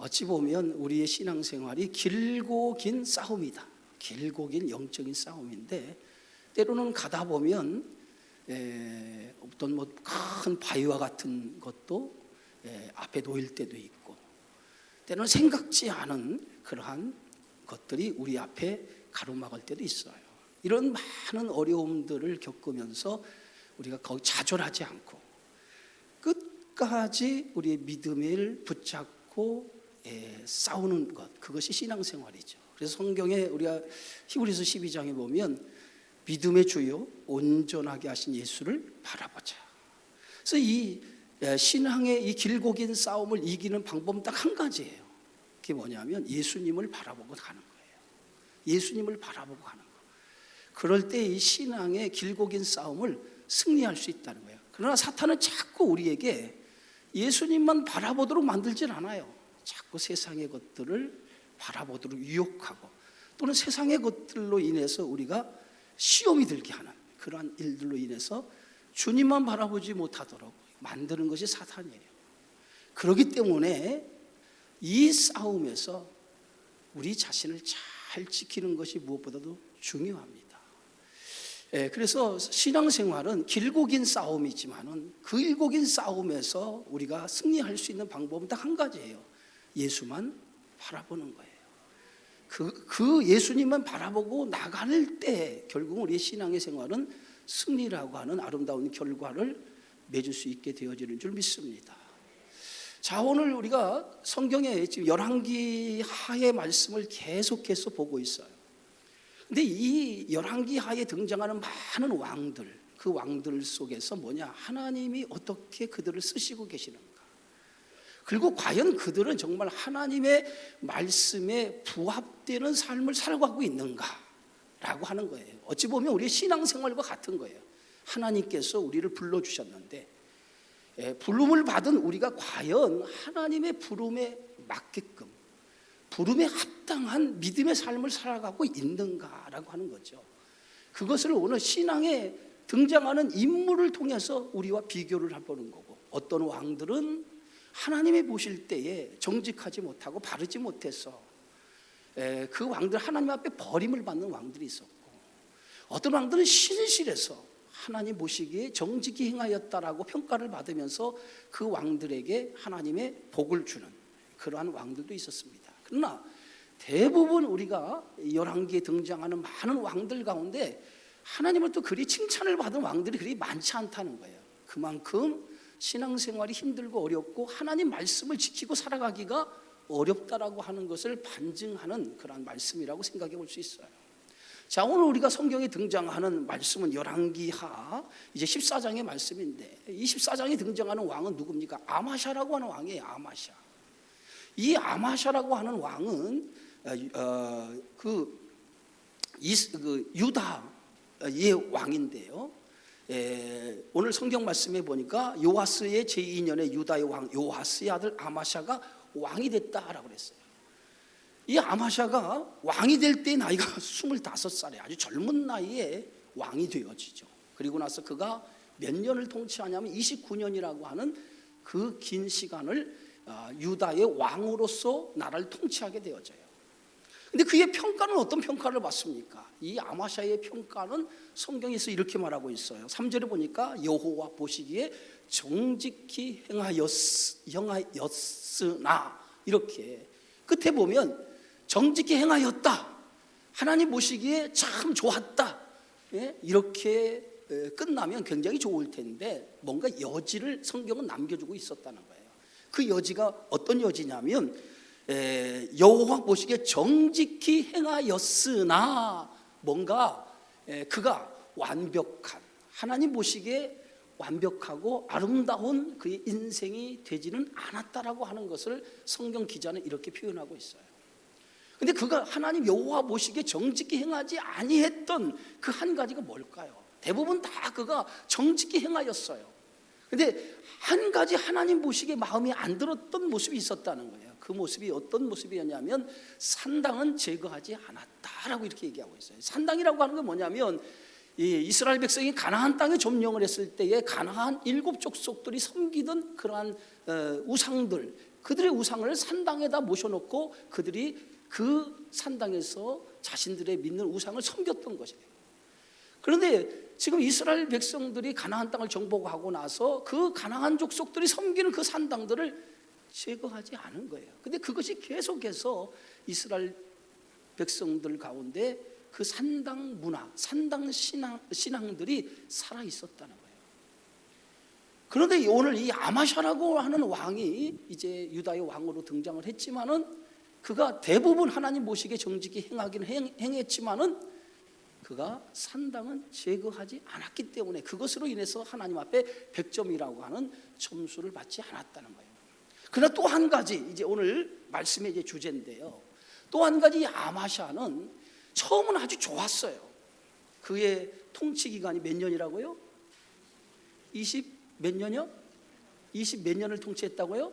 어찌 보면 우리의 신앙생활이 길고 긴 싸움이다. 길고 긴 영적인 싸움인데, 때로는 가다 보면 어떤 큰 바위와 같은 것도 앞에 놓일 때도 있고, 때로는 생각지 않은 그러한 것들이 우리 앞에 가로막을 때도 있어요. 이런 많은 어려움들을 겪으면서 우리가 거기 좌절하지 않고 끝까지 우리의 믿음을 붙잡고 싸우는 것, 그것이 신앙생활이죠. 그래서 성경에 우리가 히브리서 12장에 보면 믿음의 주요 온전하게 하신 예수를 바라보자. 그래서 이 신앙의 이 길고 긴 싸움을 이기는 방법은 딱 한 가지예요. 그게 뭐냐면 예수님을 바라보고 가는 거예요. 예수님을 바라보고 가는 거. 그럴 때 이 신앙의 길고 긴 싸움을 승리할 수 있다는 거예요. 그러나 사탄은 자꾸 우리에게 예수님만 바라보도록 만들진 않아요. 자꾸 세상의 것들을 바라보도록 유혹하고, 또는 세상의 것들로 인해서 우리가 시험이 들게 하는 그러한 일들로 인해서 주님만 바라보지 못하도록 만드는 것이 사탄이에요. 그렇기 때문에 이 싸움에서 우리 자신을 잘 지키는 것이 무엇보다도 중요합니다. 그래서 신앙생활은 길고 긴 싸움이지만은 그 길고 긴 싸움에서 우리가 승리할 수 있는 방법은 딱 한 가지예요. 예수만 바라보는 거예요. 그 예수님만 바라보고 나갈 때 결국 우리의 신앙의 생활은 승리라고 하는 아름다운 결과를 맺을 수 있게 되어지는 줄 믿습니다. 자, 오늘 우리가 성경에 지금 열왕기 하의 말씀을 계속해서 보고 있어요. 근데 이 열왕기 하에 등장하는 많은 왕들, 그 왕들 속에서 뭐냐, 하나님이 어떻게 그들을 쓰시고 계시는가, 그리고 과연 그들은 정말 하나님의 말씀에 부합되는 삶을 살아가고 있는가라고 하는 거예요. 어찌 보면 우리의 신앙생활과 같은 거예요. 하나님께서 우리를 불러주셨는데 부름을 받은 우리가 과연 하나님의 부름에 맞게끔, 부름에 합당한 믿음의 삶을 살아가고 있는가라고 하는 거죠. 그것을 오늘 신앙에 등장하는 인물을 통해서 우리와 비교를 해보는 거고, 어떤 왕들은 하나님이 보실 때에 정직하지 못하고 바르지 못해서 그 왕들 하나님 앞에 버림을 받는 왕들이 있었고, 어떤 왕들은 신실해서 하나님 보시기에 정직히 행하였다라고 평가를 받으면서 그 왕들에게 하나님의 복을 주는 그러한 왕들도 있었습니다. 그러나 대부분 우리가 열왕기에 등장하는 많은 왕들 가운데 하나님을 또 그리 칭찬을 받은 왕들이 그리 많지 않다는 거예요. 그만큼 신앙생활이 힘들고 어렵고 하나님 말씀을 지키고 살아가기가 어렵다라고 하는 것을 반증하는 그런 말씀이라고 생각해 볼 수 있어요. 자, 오늘 우리가 성경에 등장하는 말씀은 열왕기하 이제 14장의 말씀인데, 이 14장에 등장하는 왕은 누굽니까? 아마샤라고 하는 왕이에요. 아마샤. 이 아마샤라고 하는 왕은 유다의 왕인데요. 오늘 성경 말씀에 보니까 요아스의 제2년에 유다의 왕 요아스의 아들 아마샤가 왕이 됐다라고 그랬어요. 이 아마샤가 왕이 될 때 나이가 25살에 아주 젊은 나이에 왕이 되어지죠. 그리고 나서 그가 몇 년을 통치하냐면 29년이라고 하는 그 긴 시간을 유다의 왕으로서 나라를 통치하게 되어져요. 근데 그의 평가는 어떤 평가를 받습니까? 이 아마샤의 평가는 성경에서 이렇게 말하고 있어요. 3절에 보니까 여호와 보시기에 정직히 행하였으나, 이렇게 끝에 보면 정직히 행하였다, 하나님 보시기에 참 좋았다, 이렇게 끝나면 굉장히 좋을 텐데 뭔가 여지를 성경은 남겨주고 있었다는 거예요. 그 여지가 어떤 여지냐면 여호와 보시기에 정직히 행하였으나, 뭔가 그가 완벽한, 하나님 보시기에 완벽하고 아름다운 그의 인생이 되지는 않았다라고 하는 것을 성경 기자는 이렇게 표현하고 있어요. 근데 그가 하나님 여호와 보시기에 정직히 행하지 아니했던 그 한 가지가 뭘까요? 대부분 다 그가 정직히 행하였어요. 근데 한 가지 하나님 보시기에 마음에 안 들었던 모습이 있었다는 거예요. 그 모습이 어떤 모습이었냐면 산당은 제거하지 않았다라고 이렇게 얘기하고 있어요. 산당이라고 하는 건 뭐냐면 이 이스라엘 백성이 가나안 땅에 점령을 했을 때에 가나안 7 족속들이 섬기던 그러한 우상들, 그들의 우상을 산당에다 모셔놓고 그들이 그 산당에서 자신들의 믿는 우상을 섬겼던 것이에요. 그런데 지금 이스라엘 백성들이 가나안 땅을 정복하고 나서 그 가나안 족속들이 섬기는 그 산당들을 제거하지 않은 거예요. 근데 그것이 계속해서 이스라엘 백성들 가운데 그 산당 문화, 산당 신앙들이 살아 있었다는 거예요. 그런데 오늘 이 아마샤라고 하는 왕이 이제 유다의 왕으로 등장을 했지만은 그가 대부분 하나님 모시게 정직히 행했지만은 그가 산당은 제거하지 않았기 때문에 그것으로 인해서 하나님 앞에 100점이라고 하는 점수를 받지 않았다는 거예요. 그러나 또 한 가지, 이제 오늘 말씀의 이제 주제인데요. 또 한 가지 아마샤는 처음은 아주 좋았어요. 그의 통치 기간이 몇 년이라고요? 20 몇 년이요? 20 몇 년을 통치했다고요?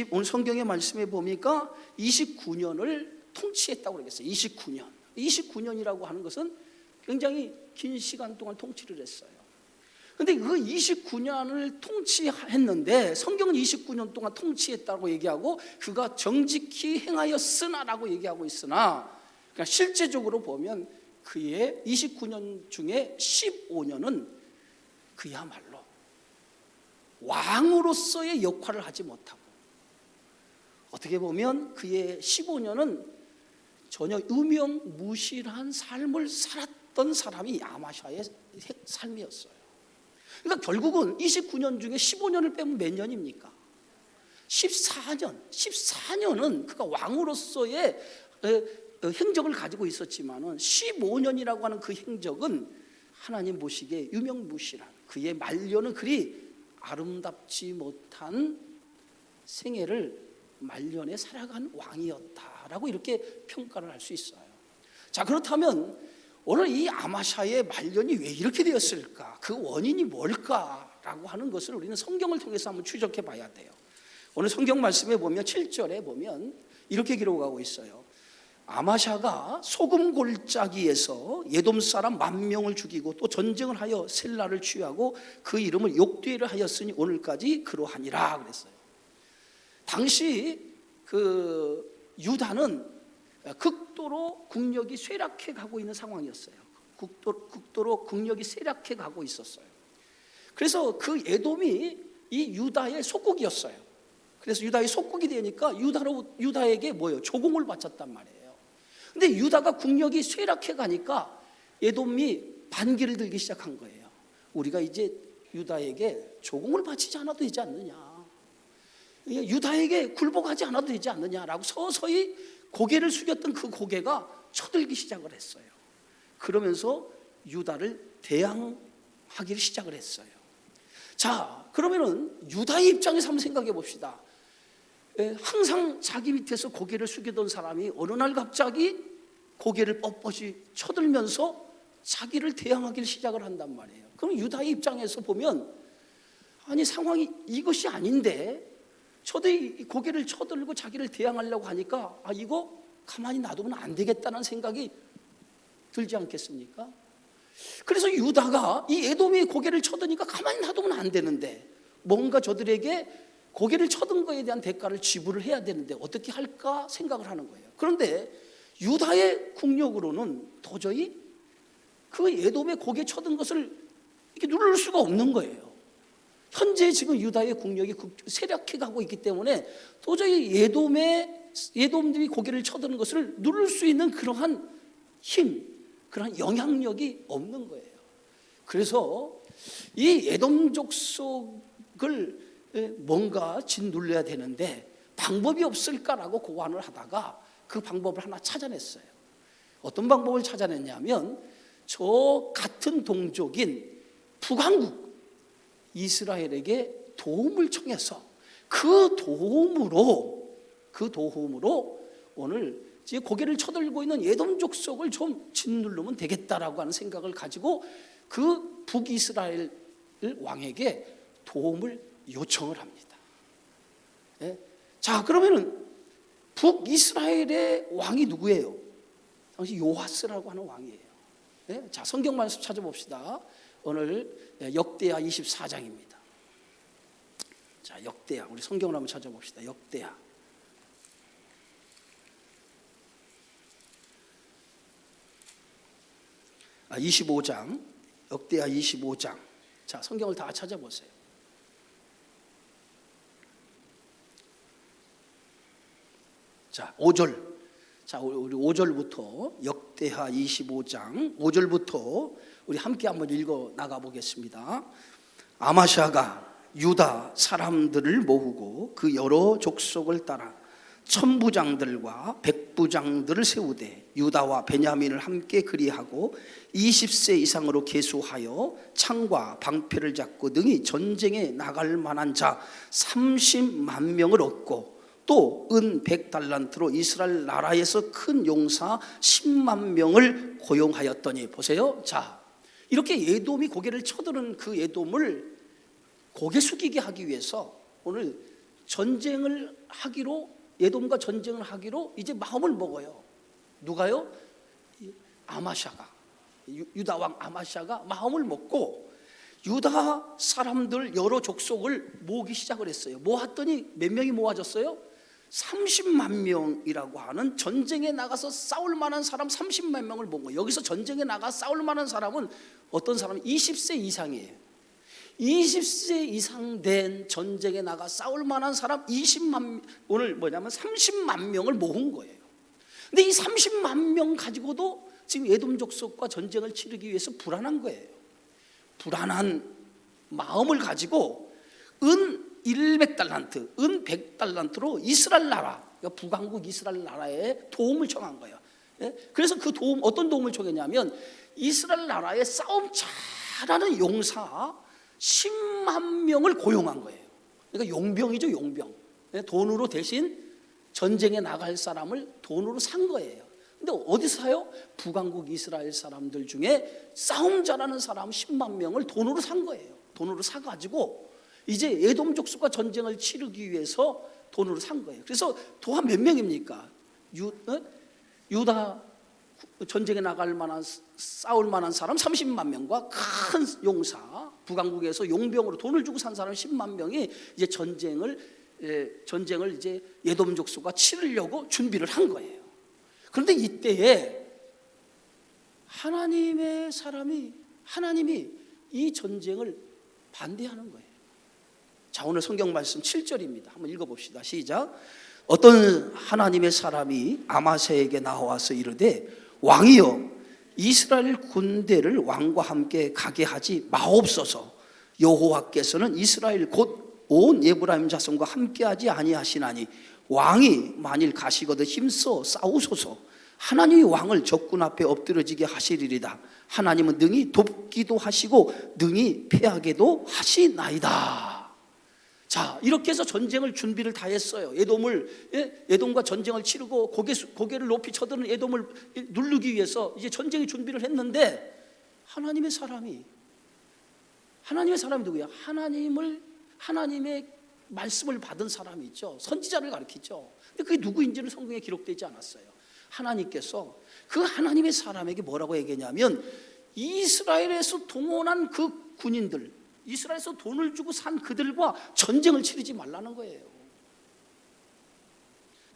오늘 성경의 말씀에 보니까 29년을 통치했다고 그러겠어요. 29년. 29년이라고 하는 것은 굉장히 긴 시간 동안 통치를 했어요. 그런데 그 29년을 통치했는데 성경은 29년 동안 통치했다고 얘기하고 그가 정직히 행하였으나라고 얘기하고 있으나 그러니까 실제적으로 보면 그의 29년 중에 15년은 그야말로 왕으로서의 역할을 하지 못하고 어떻게 보면 그의 15년은 전혀 유명무실한 삶을 살았던 사람이 아마샤의 삶이었어요. 그러니까 결국은 29년 중에 15년을 빼면 몇 년입니까? 14년은 그가 왕으로서의 행적을 가지고 있었지만은 15년이라고 하는 그 행적은 하나님 보시기에 유명무실한 그의 말년은 그리 아름답지 못한 생애를 말년에 살아간 왕이었다라고 이렇게 평가를 할 수 있어요. 자, 그렇다면 오늘 이 아마샤의 말년이 왜 이렇게 되었을까? 그 원인이 뭘까라고 하는 것을 우리는 성경을 통해서 한번 추적해 봐야 돼요. 오늘 성경 말씀에 보면 7절에 보면 이렇게 기록하고 있어요. 아마샤가 소금 골짜기에서 예돔 사람 10,000명을 죽이고 또 전쟁을 하여 셀라를 취하고 그 이름을 욕되게 하였으니 오늘까지 그러하니라 그랬어요. 당시 그 유다는 극도로 국력이 쇠락해 가고 있는 상황이었어요. 극도로 국력이 쇠락해 가고 있었어요. 그래서 그 에돔이 이 유다의 속국이었어요. 그래서 유다의 속국이 되니까 유다에게 뭐예요? 조공을 바쳤단 말이에요. 근데 유다가 국력이 쇠락해 가니까 에돔이 반기를 들기 시작한 거예요. 우리가 이제 유다에게 조공을 바치지 않아도 되지 않느냐, 유다에게 굴복하지 않아도 되지 않느냐라고 서서히 고개를 숙였던 그 고개가 쳐들기 시작을 했어요. 그러면서 유다를 대항하기를 시작을 했어요. 자, 그러면은 유다의 입장에서 한번 생각해 봅시다. 항상 자기 밑에서 고개를 숙이던 사람이 어느 날 갑자기 고개를 뻣뻣이 쳐들면서 자기를 대항하기를 시작을 한단 말이에요. 그럼 유다의 입장에서 보면 아니 상황이 이것이 아닌데 저도 고개를 쳐들고 자기를 대항하려고 하니까 이거 가만히 놔두면 안 되겠다는 생각이 들지 않겠습니까? 그래서 유다가 이 에돔이 고개를 쳐드니까 가만히 놔두면 안 되는데 뭔가 저들에게 고개를 쳐든 거에 대한 대가를 지불을 해야 되는데 어떻게 할까 생각을 하는 거예요. 그런데 유다의 국력으로는 도저히 그 에돔의 고개 쳐든 것을 이렇게 누를 수가 없는 거예요. 현재 지금 유다의 국력이 쇠락해 가고 있기 때문에 도저히 에돔들이 고개를 쳐드는 것을 누를 수 있는 그러한 힘, 그러한 영향력이 없는 거예요. 그래서 이 에돔 족속을 뭔가 짓눌러야 되는데 방법이 없을까라고 고안을 하다가 그 방법을 하나 찾아냈어요. 어떤 방법을 찾아냈냐면 저 같은 동족인 북왕국 이스라엘에게 도움을 청해서 그 도움으로 오늘 지금 고개를 쳐들고 있는 에돔 족속을 좀 짓누르면 되겠다라고 하는 생각을 가지고 그 북이스라엘 왕에게 도움을 요청을 합니다. 자, 그러면은 북이스라엘의 왕이 누구예요? 당시 요아스라고 하는 왕이에요. 자, 성경 말씀 찾아봅시다. 오늘 역대하 24장입니다. 자, 역대하. 우리 성경을 한번 찾아봅시다. 역대하. 아, 25장. 역대하 25장. 자, 성경을 다 찾아보세요. 자, 5절. 자, 우리 5절부터 역대하 25장 5절부터 우리 함께 한번 읽어 나가 보겠습니다. 아마샤가 유다 사람들을 모으고 그 여러 족속을 따라 천부장들과 백부장들을 세우되 유다와 베냐민을 함께 그리하고 20세 이상으로 계수하여 창과 방패를 잡고 능히 전쟁에 나갈 만한 자 30만 명을 얻고 또 은 100달란트로 이스라엘 나라에서 큰 용사 10만 명을 고용하였더니 보세요. 자, 이렇게 에돔이 고개를 쳐드는 그 에돔을 고개 숙이게 하기 위해서 오늘 전쟁을 하기로, 에돔과 전쟁을 하기로 이제 마음을 먹어요. 누가요? 아마샤가, 유다 왕 아마샤가 마음을 먹고 유다 사람들 여러 족속을 모으기 시작을 했어요. 모았더니 몇 명이 모아졌어요? 30만 명이라고 하는 전쟁에 나가서 싸울 만한 사람 30만 명을 모은 거예요. 여기서 전쟁에 나가 싸울 만한 사람은 어떤 사람은 20세 이상이에요. 20세 이상 된 전쟁에 나가 싸울 만한 사람 20만, 오늘 뭐냐면 30만 명을 모은 거예요. 근데 이 30만 명 가지고도 지금 에돔 족속과 전쟁을 치르기 위해서 불안한 거예요. 불안한 마음을 가지고 은 100달란트, 은 100달란트로 이스라엘 나라, 그러니까 북왕국 이스라엘 나라에 도움을 청한 거예요. 그래서 그 도움, 어떤 도움을 청했냐면 이스라엘 나라에 싸움 잘하는 용사 10만 명을 고용한 거예요. 그러니까 용병이죠, 용병. 돈으로 대신 전쟁에 나갈 사람을 돈으로 산 거예요. 근데 어디서 사요? 북왕국 이스라엘 사람들 중에 싸움 잘하는 사람 10만 명을 돈으로 산 거예요. 돈으로 사가지고 이제 에돔 족속과 전쟁을 치르기 위해서 돈으로 산 거예요. 그래서 도한 몇 명입니까? 유다 전쟁에 나갈 만한, 싸울 만한 사람 30만 명과 큰 용사, 북왕국에서 용병으로 돈을 주고 산 사람 10만 명이 이제 전쟁을 이제 에돔 족속과 치르려고 준비를 한 거예요. 그런데 이때에 하나님의 사람이, 하나님이 이 전쟁을 반대하는 거예요. 자, 오늘 성경 말씀 7절입니다. 한번 읽어봅시다. 시작. 어떤 하나님의 사람이 아마샤에게 나와서 이르되 왕이여 이스라엘 군대를 왕과 함께 가게 하지 마옵소서. 여호와께서는 이스라엘 곧 온 에브라임 자손과 함께하지 아니하시나니 왕이 만일 가시거든 힘써 싸우소서. 하나님이 왕을 적군 앞에 엎드러지게 하시리이다. 하나님은 능히 돕기도 하시고 능히 패하게도 하시나이다. 자, 이렇게 해서 전쟁을 준비를 다 했어요. 에돔과 전쟁을 치르고 고개를 높이 쳐드는 에돔을 누르기 위해서 이제 전쟁의 준비를 했는데 하나님의 사람이 누구야? 하나님의 말씀을 받은 사람이 있죠. 선지자를 가리키죠. 근데 그게 누구인지는 성경에 기록되지 않았어요. 하나님께서 그 하나님의 사람에게 뭐라고 얘기했냐면 이스라엘에서 동원한 그 군인들, 이스라엘에서 돈을 주고 산 그들과 전쟁을 치르지 말라는 거예요.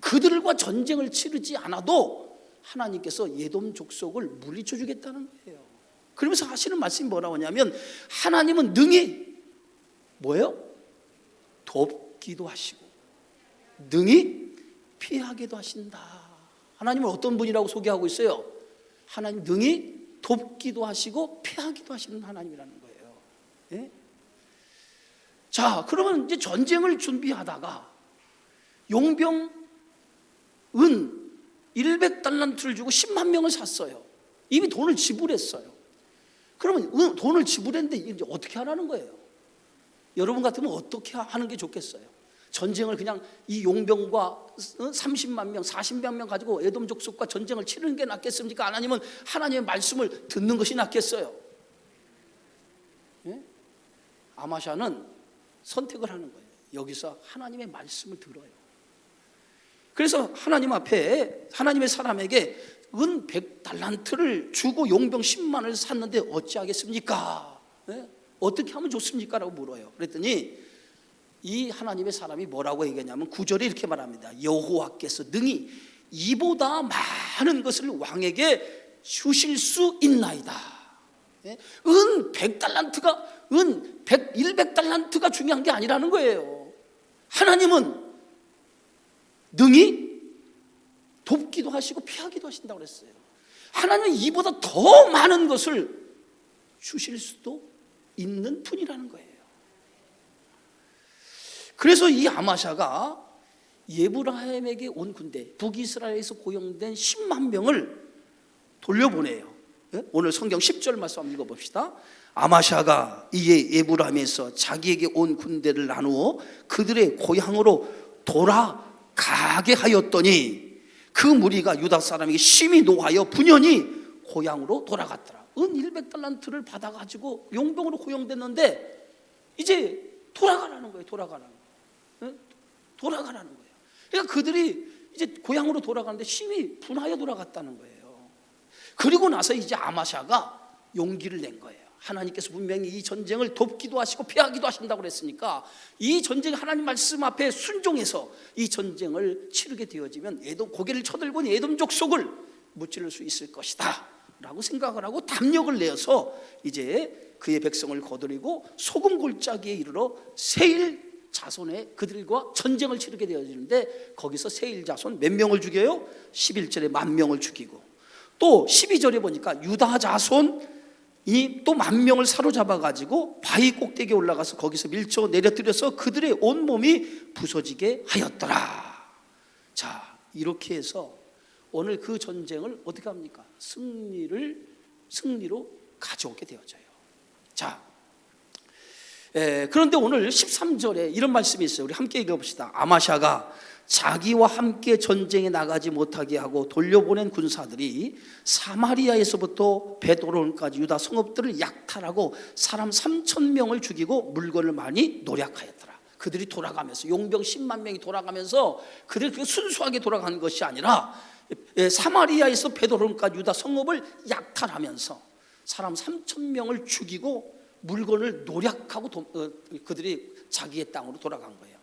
그들과 전쟁을 치르지 않아도 하나님께서 에돔 족속을 물리쳐 주겠다는 거예요. 그러면서 하시는 말씀이 뭐라고 하냐면 하나님은 능히 뭐예요? 돕기도 하시고 능히 피하게도 하신다. 하나님은 어떤 분이라고 소개하고 있어요? 하나님 능히 돕기도 하시고 피하기도 하시는 하나님이라는 거예요. 예? 자, 그러면 이제 전쟁을 준비하다가 용병은 100달란트를 주고 10만 명을 샀어요. 이미 돈을 지불했어요. 그러면 돈을 지불했는데 이제 어떻게 하라는 거예요? 여러분 같으면 어떻게 하는 게 좋겠어요? 전쟁을 그냥 이 용병과 30만 명, 40만 명 가지고 에돔 족속과 전쟁을 치르는 게 낫겠습니까? 아니면 하나님의 말씀을 듣는 것이 낫겠어요? 예? 아마샤는 선택을 하는 거예요. 여기서 하나님의 말씀을 들어요. 그래서 하나님 앞에 하나님의 사람에게 은 100달란트를 주고 용병 10만을 샀는데 어찌하겠습니까? 네? 어떻게 하면 좋습니까? 라고 물어요. 그랬더니 이 하나님의 사람이 뭐라고 얘기하냐면 9절에 이렇게 말합니다. 여호와께서 능히 이보다 많은 것을 왕에게 주실 수 있나이다. 은 100달란트가 은 100달란트가 중요한 게 아니라는 거예요. 하나님은 능히 돕기도 하시고 피하기도 하신다고 그랬어요. 하나님은 이보다 더 많은 것을 주실 수도 있는 분이라는 거예요. 그래서 이 아마샤가 예브라임에게 온 군대, 북이스라엘에서 고용된 10만 명을 돌려보내요. 오늘 성경 10절 말씀 한번 읽어봅시다. 아마샤가 이에 예브라임에서 자기에게 온 군대를 나누어 그들의 고향으로 돌아가게 하였더니 그 무리가 유다 사람에게 심히 노하여 분연히 고향으로 돌아갔더라. 은 100달란트를 받아가지고 용병으로 고용됐는데 이제 돌아가라는 거예요. 돌아가라는 거예요. 그러니까 그들이 이제 고향으로 돌아가는데 심히 분하여 돌아갔다는 거예요. 그리고 나서 이제 아마샤가 용기를 낸 거예요. 하나님께서 분명히 이 전쟁을 돕기도 하시고 피하기도 하신다고 그랬으니까 이 전쟁 하나님 말씀 앞에 순종해서 이 전쟁을 치르게 되어지면 고개를 쳐들고 에돔 족속을 무찌를 수 있을 것이다 라고 생각을 하고 담력을 내어서 이제 그의 백성을 거느리고 소금 골짜기에 이르러 세일 자손의 그들과 전쟁을 치르게 되어지는데 거기서 세일 자손 몇 명을 죽여요? 11절에 10,000명을 죽이고 또 12절에 보니까 유다 자손이 또 10,000명을 사로잡아 가지고 바위 꼭대기에 올라가서 거기서 밀쳐 내려뜨려서 그들의 온몸이 부서지게 하였더라. 자, 이렇게 해서 오늘 그 전쟁을 어떻게 합니까? 승리로 가져오게 되어져요. 자, 그런데 오늘 13절에 이런 말씀이 있어요. 우리 함께 읽어봅시다. 아마샤가 자기와 함께 전쟁에 나가지 못하게 하고 돌려보낸 군사들이 사마리아에서부터 베드로론까지 유다 성읍들을 약탈하고 사람 3,000명을 죽이고 물건을 많이 노략하였더라. 그들이 돌아가면서 용병 10만 명이 돌아가면서 그들이 그렇게 순수하게 돌아간 것이 아니라 사마리아에서 베드로론까지 유다 성읍을 약탈하면서 사람 3,000명을 죽이고 물건을 노략하고 그들이 자기의 땅으로 돌아간 거예요.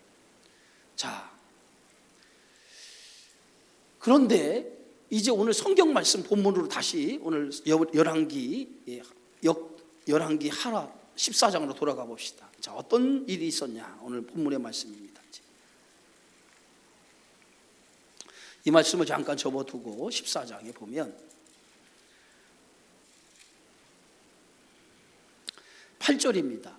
자, 그런데 이제 오늘 성경 말씀 본문으로 다시 오늘 열왕기 하라 14장으로 돌아가 봅시다. 자, 어떤 일이 있었냐? 오늘 본문의 말씀입니다. 이 말씀을 잠깐 접어두고 14장에 보면 8절입니다.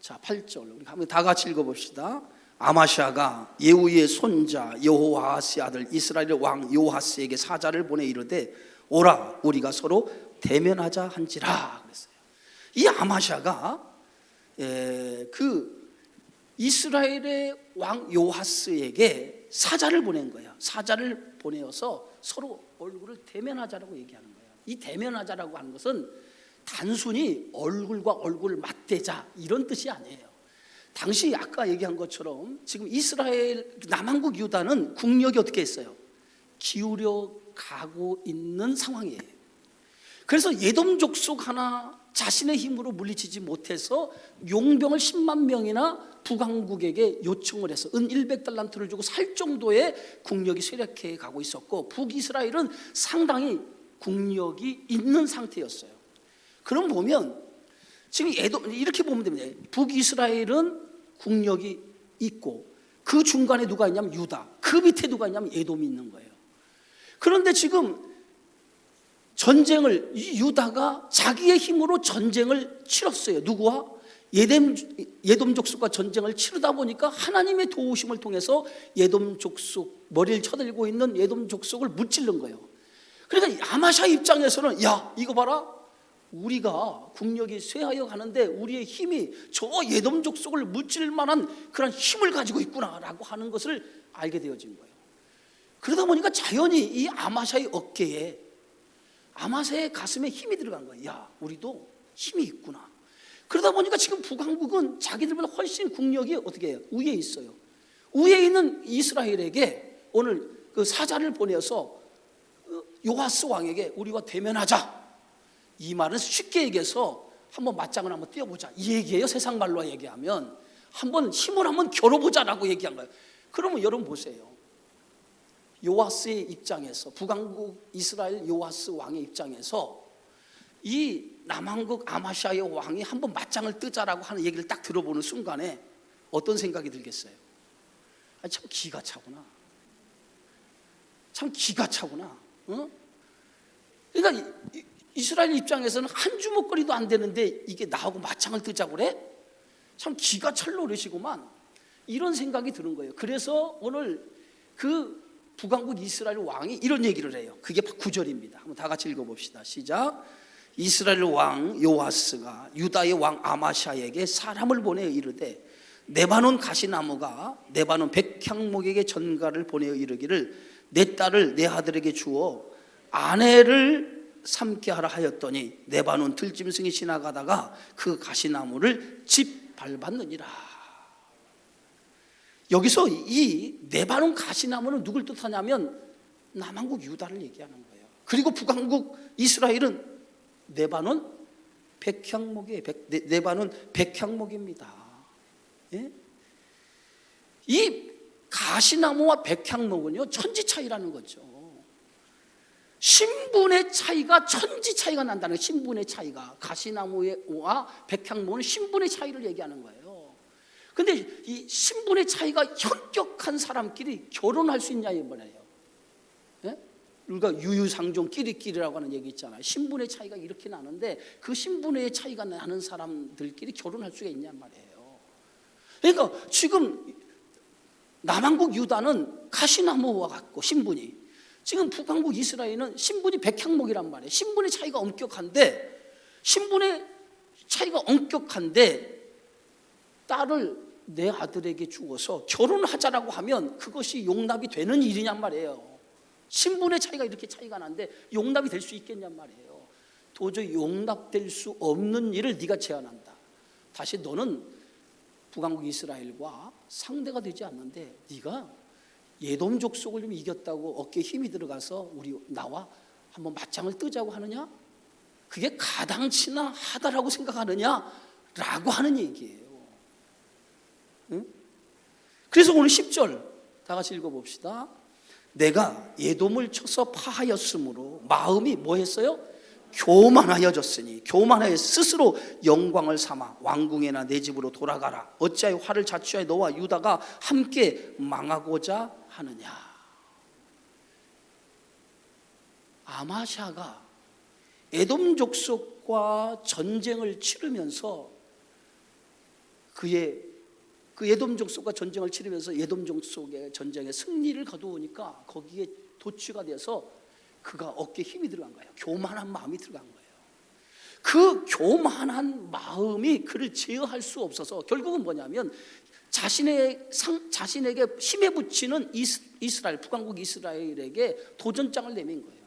자, 8절 우리 한번 다 같이 읽어봅시다. 아마샤가 예후의 손자 여호아하스의 아들 이스라엘의 왕 요아스에게 사자를 보내 이르되 오라 우리가 서로 대면하자 한지라 그랬어요. 이 아마샤가 그 이스라엘의 왕 요아스에게 사자를 보낸 거예요. 사자를 보내어서 서로 얼굴을 대면하자라고 얘기하는 거예요. 이 대면하자라고 하는 것은 단순히 얼굴과 얼굴을 맞대자 이런 뜻이 아니에요. 당시 아까 얘기한 것처럼 지금 이스라엘 남한국 유다는 국력이 어떻게 했어요? 기울여 가고 있는 상황이에요. 그래서 에돔 족속 하나 자신의 힘으로 물리치지 못해서 용병을 10만 명이나 북왕국에게 요청을 해서 은 100달란트를 주고 살 정도의 국력이 쇠락해 가고 있었고 북이스라엘은 상당히 국력이 있는 상태였어요. 그럼 보면 지금 이렇게 보면 됩니다. 북이스라엘은 국력이 있고 그 중간에 누가 있냐면 유다, 그 밑에 누가 있냐면 에돔이 있는 거예요. 그런데 지금 전쟁을 유다가 자기의 힘으로 전쟁을 치렀어요. 누구와? 에돔 족속과 전쟁을 치르다 보니까 하나님의 도우심을 통해서 에돔 족속 머리를 쳐들고 있는 에돔 족속을 무찌른 거예요. 그러니까 아마샤 입장에서는 야 이거 봐라. 우리가 국력이 쇠하여 가는데 우리의 힘이 저 에돔 족속을 무찌를 만한 그런 힘을 가지고 있구나라고 하는 것을 알게 되어진 거예요. 그러다 보니까 자연히 이 아마샤의 어깨에 아마샤의 가슴에 힘이 들어간 거예요. 야 우리도 힘이 있구나. 그러다 보니까 지금 북왕국은 자기들보다 훨씬 국력이 어떻게 해요? 위에 있어요. 위에 있는 이스라엘에게 오늘 그 사자를 보내서 요아스 왕에게 우리와 대면하자. 이 말은 쉽게 얘기해서 한번 맞짱을 한번 띄워보자 이 얘기예요. 세상 말로 얘기하면 한번 힘을 한번 겨뤄보자라고 얘기한 거예요. 그러면 여러분 보세요. 요아스의 입장에서, 북왕국 이스라엘 요아스 왕의 입장에서 이 남왕국 아마시아의 왕이 한번 맞짱을 뜨자라고 하는 얘기를 딱 들어보는 순간에 어떤 생각이 들겠어요? 참 기가 차구나. 참 기가 차구나. 그러니까 이스라엘 입장에서는 한 주먹거리도 안 되는데 이게 나하고 맞짱을 뜨자고 그래? 참 기가 찰 노릇이구만. 이런 생각이 드는 거예요. 그래서 오늘 그 북왕국 이스라엘 왕이 이런 얘기를 해요. 그게 9절입니다. 한번 다 같이 읽어봅시다. 시작. 이스라엘 왕 요아스가 유다의 왕 아마샤에게 사람을 보내어 이르되 레바논 가시나무가 레바논 백향목에게 전가를 보내어 이르기를 내 딸을 내 아들에게 주어 아내를 삼게 하라 하였더니 레바논 들짐승이 지나가다가 그 가시나무를 짓밟았느니라. 여기서 이 레바논 가시나무는 누굴 뜻하냐면 남왕국 유다를 얘기하는 거예요. 그리고 북왕국 이스라엘은 레바논 백향목이에요. 레바논 백향목입니다. 예? 이 가시나무와 백향목은요 천지 차이라는 거죠. 신분의 차이가 천지 차이가 난다는 거예요. 신분의 차이가 가시나무와 백향목은 신분의 차이를 얘기하는 거예요. 근데 이 신분의 차이가 현격한 사람끼리 결혼할 수 있냐 이 말이에요. 예? 우리가 유유상종 끼리끼리라고 하는 얘기 있잖아요. 신분의 차이가 이렇게 나는데 그 신분의 차이가 나는 사람들끼리 결혼할 수가 있냔 말이에요. 그러니까 지금 남왕국 유다는 가시나무와 같고 신분이, 지금 북왕국 이스라엘은 신분이 백향목이란 말이에요. 신분의 차이가 엄격한데 딸을 내 아들에게 주어서 결혼하자라고 하면 그것이 용납이 되는 일이냔 말이에요. 신분의 차이가 이렇게 차이가 나는데 용납이 될 수 있겠냔 말이에요. 도저히 용납될 수 없는 일을 네가 제안한다. 다시 너는 북왕국 이스라엘과 상대가 되지 않는데 네가 예돔 족속을 좀 이겼다고 어깨에 힘이 들어가서 나와 한번 맞짱을 뜨자고 하느냐? 그게 가당치나 하다라고 생각하느냐? 라고 하는 얘기예요. 응? 그래서 오늘 10절 다 같이 읽어봅시다. 내가 예돔을 쳐서 파하였으므로 마음이 뭐 했어요? 교만하여졌으니 교만하여 스스로 영광을 삼아 왕궁에나 내 집으로 돌아가라. 어찌하여 화를 자초하여 너와 유다가 함께 망하고자 하느냐. 아마샤가 에돔 족속과 전쟁을 치르면서 그 에돔 족속과 전쟁을 치르면서 에돔 족속의 전쟁에 승리를 거두니까 거기에 도취가 돼서 그가 어깨에 힘이 들어간 거예요. 교만한 마음이 들어간 거예요. 그 교만한 마음이 그를 제어할 수 없어서 결국은 뭐냐면 자신에게 힘에 붙이는 이스라엘, 북왕국 이스라엘에게 도전장을 내민 거예요.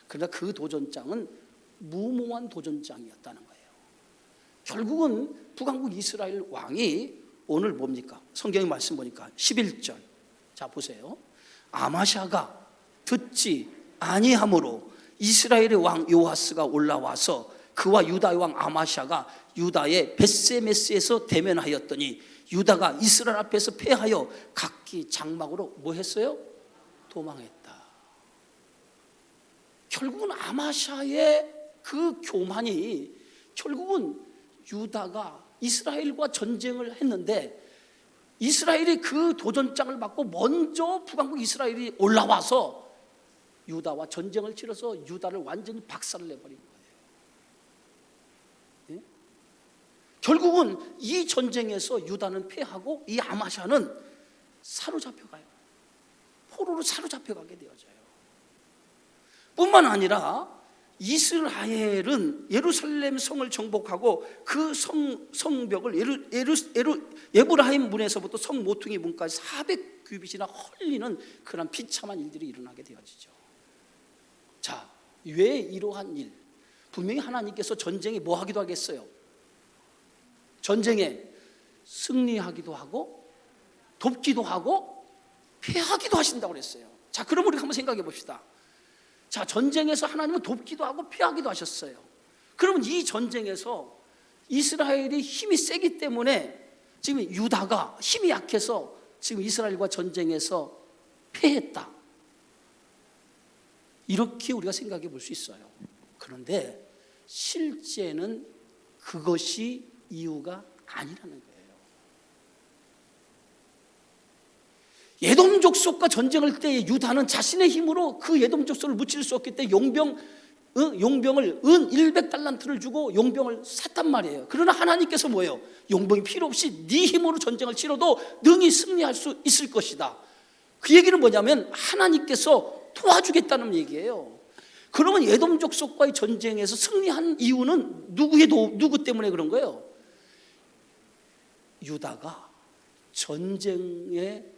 그러나 그 도전장은 무모한 도전장이었다는 거예요. 결국은 북왕국 이스라엘 왕이 오늘 뭡니까? 성경의 말씀 보니까 11절. 자 보세요. 아마샤가 듣지 아니하므로 이스라엘의 왕 요아스가 올라와서 그와 유다의 왕 아마샤가 유다의 벳세메스에서 대면하였더니 유다가 이스라엘 앞에서 패하여 각기 장막으로 뭐 했어요? 도망했다. 결국은 아마샤의 그 교만이 결국은 유다가 이스라엘과 전쟁을 했는데 이스라엘이 그 도전장을 받고 먼저 북왕국 이스라엘이 올라와서 유다와 전쟁을 치러서 유다를 완전히 박살을 내버린 거예요. 예? 결국은 이 전쟁에서 유다는 패하고 이 아마샤는 사로잡혀가요. 포로로 사로잡혀가게 되어져요. 뿐만 아니라 이스라엘은 예루살렘 성을 정복하고 그 성벽을 예브라임 문에서부터 성 모퉁이 문까지 400규빗이나 헐리는 그런 비참한 일들이 일어나게 되어지죠. 자, 왜 이러한 일? 분명히 하나님께서 전쟁에 뭐 하기도 하겠어요? 전쟁에 승리하기도 하고 돕기도 하고 패하기도 하신다고 그랬어요. 자, 그럼 우리 한번 생각해 봅시다. 자, 전쟁에서 하나님은 돕기도 하고 패하기도 하셨어요. 그러면 이 전쟁에서 이스라엘이 힘이 세기 때문에 지금 유다가 힘이 약해서 지금 이스라엘과 전쟁에서 패했다, 이렇게 우리가 생각해 볼 수 있어요. 그런데 실제는 그것이 이유가 아니라는 거예요. 에돔 족속과 전쟁할 때 유다는 자신의 힘으로 그 에돔 족속을 무칠 수 없기 때문에 용병을 은 100달란트를 주고 용병을 샀단 말이에요. 그러나 하나님께서 뭐예요? 용병이 필요 없이 네 힘으로 전쟁을 치러도 능히 승리할 수 있을 것이다. 그 얘기는 뭐냐면 하나님께서 도와주겠다는 얘기예요. 그러면 에돔 족속과의 전쟁에서 승리한 이유는 누구 때문에 그런 거예요? 유다가 전쟁을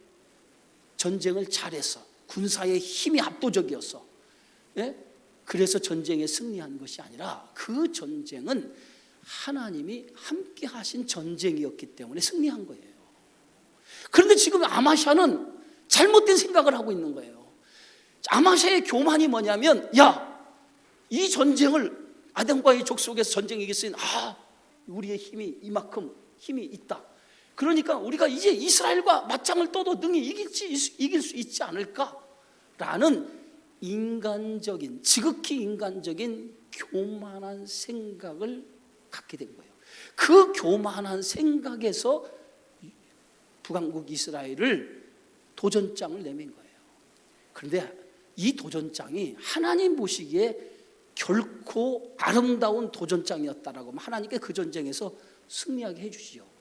잘해서 군사의 힘이 압도적이어서, 그래서 전쟁에 승리한 것이 아니라 그 전쟁은 하나님이 함께 하신 전쟁이었기 때문에 승리한 거예요. 그런데 지금 아마샤는 잘못된 생각을 하고 있는 거예요. 아마샤의 교만이 뭐냐면, 이 전쟁을 아담과의 족속에서 전쟁이 이겼으니 우리의 힘이 이만큼 힘이 있다, 그러니까 우리가 이제 이스라엘과 맞짱을 떠도 능히 이길 수 있지 않을까라는 지극히 인간적인 교만한 생각을 갖게 된 거예요. 그 교만한 생각에서 북왕국 이스라엘을 도전장을 내민 거예요. 그런데 이 도전장이 하나님 보시기에 결코 아름다운 도전장이었다라고 하면 하나님께 그 전쟁에서 승리하게 해주시죠.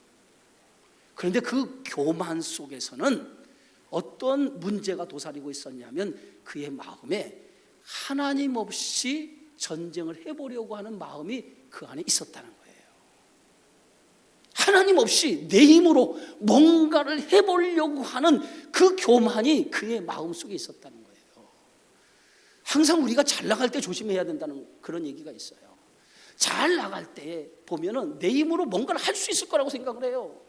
그런데 그 교만 속에서는 어떤 문제가 도사리고 있었냐면, 그의 마음에 하나님 없이 전쟁을 해보려고 하는 마음이 그 안에 있었다는 거예요. 하나님 없이 내 힘으로 뭔가를 해보려고 하는 그 교만이 그의 마음속에 있었다는 거예요. 항상 우리가 잘 나갈 때 조심해야 된다는 그런 얘기가 있어요. 잘 나갈 때 보면은 내 힘으로 뭔가를 할 수 있을 거라고 생각을 해요.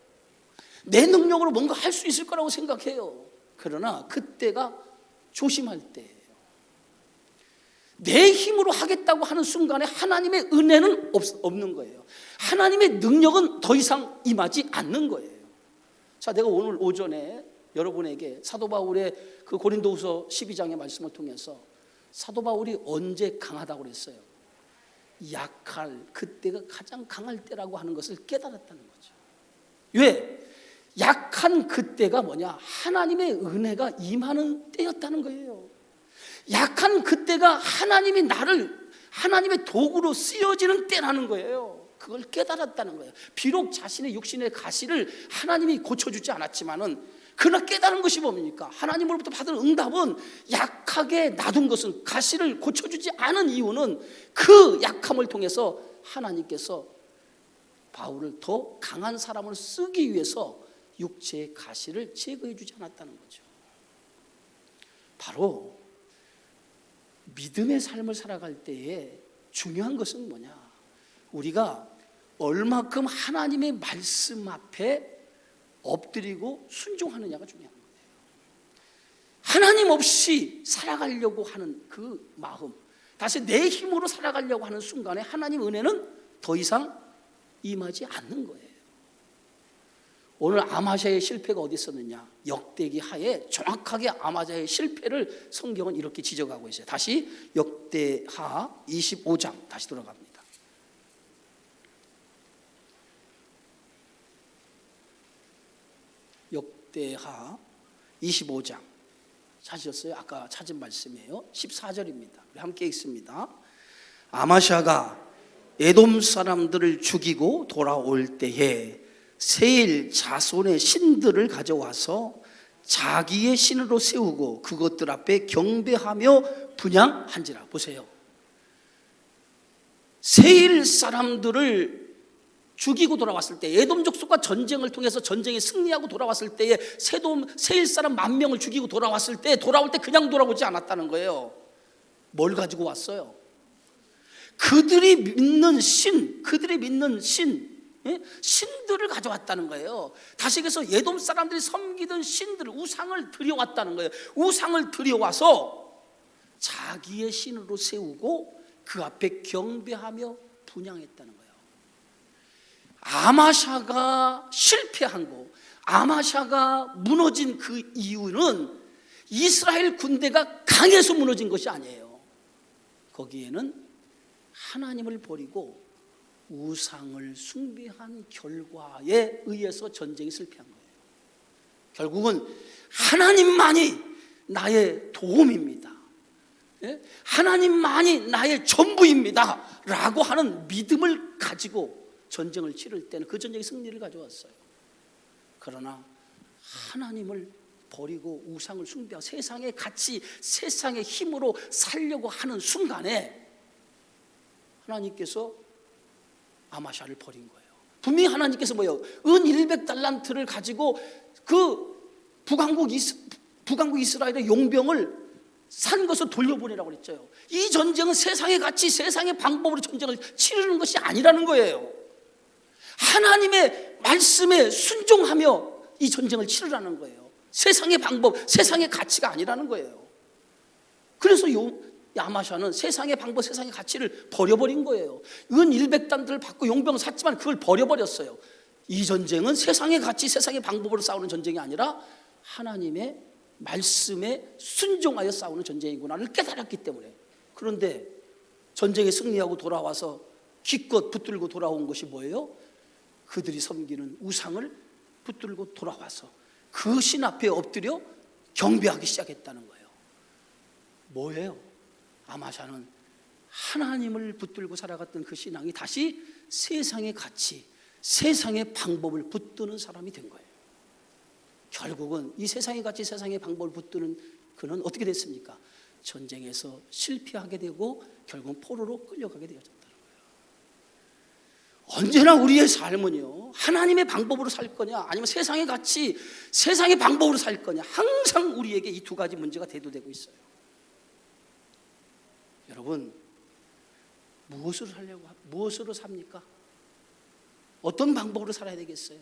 내 능력으로 뭔가 할 수 있을 거라고 생각해요. 그러나 그때가 조심할 때예요. 내 힘으로 하겠다고 하는 순간에 하나님의 은혜는 없는 거예요. 하나님의 능력은 더 이상 임하지 않는 거예요. 자, 내가 오늘 오전에 여러분에게 사도 바울의 그 고린도후서 12장의 말씀을 통해서 사도 바울이 언제 강하다고 그랬어요? 약할 그때가 가장 강할 때라고 하는 것을 깨달았다는 거죠. 왜? 약한 그때가 뭐냐? 하나님의 은혜가 임하는 때였다는 거예요. 약한 그때가 하나님의 도구로 쓰여지는 때라는 거예요. 그걸 깨달았다는 거예요. 비록 자신의 육신의 가시를 하나님이 고쳐주지 않았지만은, 그러나 깨달은 것이 뭡니까? 하나님으로부터 받은 응답은 약하게 놔둔 것은, 가시를 고쳐주지 않은 이유는 그 약함을 통해서 하나님께서 바울을 더 강한 사람을 쓰기 위해서 육체의 가시를 제거해 주지 않았다는 거죠. 바로 믿음의 삶을 살아갈 때에 중요한 것은 뭐냐? 우리가 얼마큼 하나님의 말씀 앞에 엎드리고 순종하느냐가 중요한 거예요. 하나님 없이 살아가려고 하는 그 마음, 다시 내 힘으로 살아가려고 하는 순간에 하나님 은혜는 더 이상 임하지 않는 거예요. 오늘 아마샤의 실패가 어디 있었느냐? 역대기 하에 정확하게 아마샤의 실패를 성경은 이렇게 지적하고 있어요. 다시 역대하 25장 다시 돌아갑니다. 역대하 25장 찾으셨어요? 아까 찾은 말씀이에요. 14절입니다. 우리 함께 읽습니다. 아마샤가 에돔 사람들을 죽이고 돌아올 때에 세일 자손의 신들을 가져와서 자기의 신으로 세우고 그것들 앞에 경배하며 분향한지라. 보세요. 세일 사람들을 죽이고 돌아왔을 때, 에돔 족속과 전쟁을 통해서 전쟁에 승리하고 돌아왔을 때에 세일 사람 10,000명을 죽이고 돌아왔을 때, 돌아올 때 그냥 돌아오지 않았다는 거예요. 뭘 가지고 왔어요? 그들이 믿는 신들을 가져왔다는 거예요. 다시 그래서 에돔 사람들이 섬기던 신들을, 우상을 들여왔다는 거예요. 우상을 들여와서 자기의 신으로 세우고 그 앞에 경배하며 분향했다는 거예요. 아마샤가 실패한 거, 아마샤가 무너진 그 이유는 이스라엘 군대가 강해서 무너진 것이 아니에요. 거기에는 하나님을 버리고 우상을 숭배한 결과에 의해서 전쟁이 실패한 거예요. 결국은 하나님만이 나의 도움입니다, 하나님만이 나의 전부입니다 라고 하는 믿음을 가지고 전쟁을 치를 때는 그 전쟁이 승리를 가져왔어요. 그러나 하나님을 버리고 우상을 숭배하고 세상의 가치, 세상의 힘으로 살려고 하는 순간에 하나님께서 아마샤를 버린 거예요. 분명히 하나님께서 뭐예요? 은 100달란트를 가지고 그 북왕국 이스라엘의 용병을 산 것을 돌려보내라고 그랬죠. 이 전쟁은 세상의 가치, 세상의 방법으로 전쟁을 치르는 것이 아니라는 거예요. 하나님의 말씀에 순종하며 이 전쟁을 치르라는 거예요. 세상의 방법, 세상의 가치가 아니라는 거예요. 그래서 아마샤는 세상의 방법, 세상의 가치를 버려버린 거예요. 은 100단들을 받고 용병을 샀지만 그걸 버려버렸어요. 이 전쟁은 세상의 가치, 세상의 방법으로 싸우는 전쟁이 아니라 하나님의 말씀에 순종하여 싸우는 전쟁이구나를 깨달았기 때문에. 그런데 전쟁에 승리하고 돌아와서 기껏 붙들고 돌아온 것이 뭐예요? 그들이 섬기는 우상을 붙들고 돌아와서 그 신 앞에 엎드려 경배하기 시작했다는 거예요. 뭐예요? 아마샤는 하나님을 붙들고 살아갔던 그 신앙이 다시 세상의 가치, 세상의 방법을 붙드는 사람이 된 거예요. 결국은 이 세상의 가치, 세상의 방법을 붙드는 그는 어떻게 됐습니까? 전쟁에서 실패하게 되고 결국은 포로로 끌려가게 되었다는 거예요. 언제나 우리의 삶은요, 하나님의 방법으로 살 거냐 아니면 세상의 가치, 세상의 방법으로 살 거냐, 항상 우리에게 이 두 가지 문제가 대두되고 있어요. 여러분, 무엇으로 삽니까? 어떤 방법으로 살아야 되겠어요?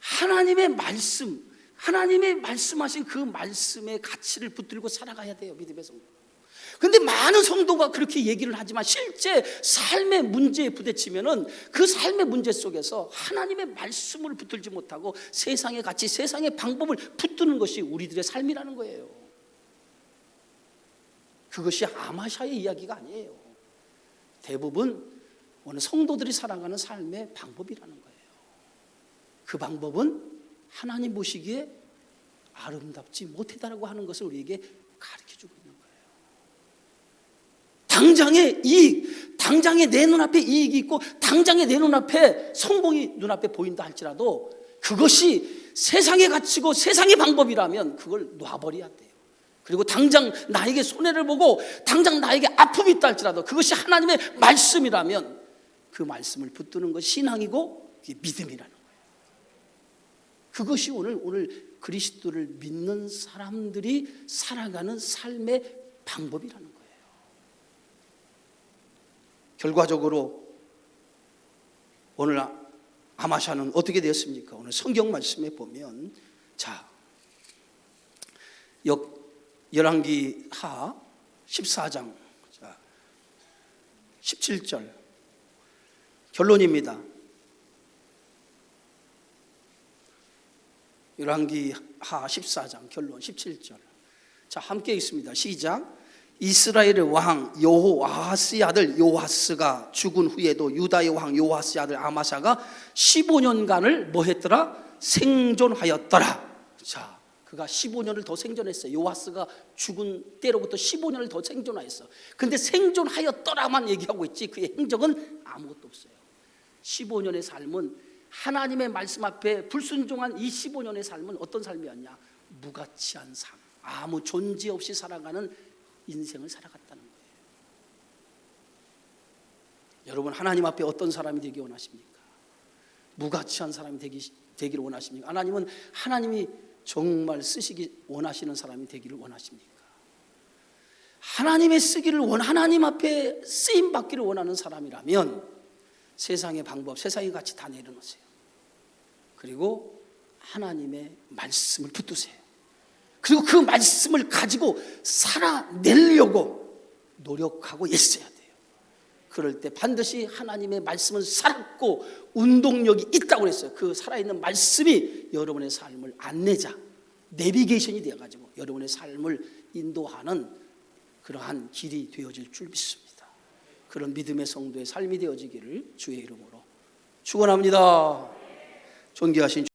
하나님의 말씀, 하나님의 말씀하신 그 말씀의 가치를 붙들고 살아가야 돼요, 믿음의 성도. 그런데 많은 성도가 그렇게 얘기를 하지만 실제 삶의 문제에 부딪히면은 그 삶의 문제 속에서 하나님의 말씀을 붙들지 못하고 세상의 가치, 세상의 방법을 붙드는 것이 우리들의 삶이라는 거예요. 그것이 아마샤의 이야기가 아니에요. 대부분 오늘 성도들이 살아가는 삶의 방법이라는 거예요. 그 방법은 하나님 보시기에 아름답지 못하다라고 하는 것을 우리에게 가르쳐주고 있는 거예요. 당장의 이익, 당장의 내 눈앞에 이익이 있고 당장의 내 눈앞에 성공이 눈앞에 보인다 할지라도 그것이 세상의 가치고 세상의 방법이라면 그걸 놔버려야 돼요. 그리고 당장 나에게 손해를 보고 당장 나에게 아픔이 있다 할지라도 그것이 하나님의 말씀이라면 그 말씀을 붙드는 것이 신앙이고 그게 믿음이라는 거예요. 그것이 오늘 그리스도를 믿는 사람들이 살아가는 삶의 방법이라는 거예요. 결과적으로 오늘 아마샤는 어떻게 되었습니까? 오늘 성경 말씀에 보면 열왕기하 14장 17절 결론입니다. 열왕기하 14장 결론 17절. 자, 함께 읽습니다. 시작. 이스라엘의 왕 여호아하스의 아들 요아스가 죽은 후에도 유다의 왕 요아스의 아들 아마샤가 15년간을 뭐 했더라? 생존하였더라. 자, 그가 15년을 더 생존했어요. 요아스가 죽은 때로부터 15년을 더 생존하였어. 근데 생존하였더라만 얘기하고 있지 그의 행적은 아무것도 없어요. 15년의 삶은 하나님의 말씀 앞에 불순종한 이 15년의 삶은 어떤 삶이었냐? 무가치한 삶, 아무 존재 없이 살아가는 인생을 살아갔다는 거예요. 여러분, 하나님 앞에 어떤 사람이 되기 원하십니까? 무가치한 사람이 되기를 원하십니까? 하나님이 정말 쓰시기 원하시는 사람이 되기를 원하십니까? 하나님 앞에 쓰임 받기를 원하는 사람이라면 세상의 방법, 세상의 가치 다 내려놓으세요. 그리고 하나님의 말씀을 붙드세요. 그리고 그 말씀을 가지고 살아내려고 노력하고 애써야 돼요. 그럴 때 반드시 하나님의 말씀은 살았고 운동력이 있다고 그랬어요. 그 살아있는 말씀이 여러분의 삶을 안내자, 내비게이션이 되어가지고 여러분의 삶을 인도하는 그러한 길이 되어질 줄 믿습니다. 그런 믿음의 성도의 삶이 되어지기를 주의 이름으로 축원합니다. 존귀하신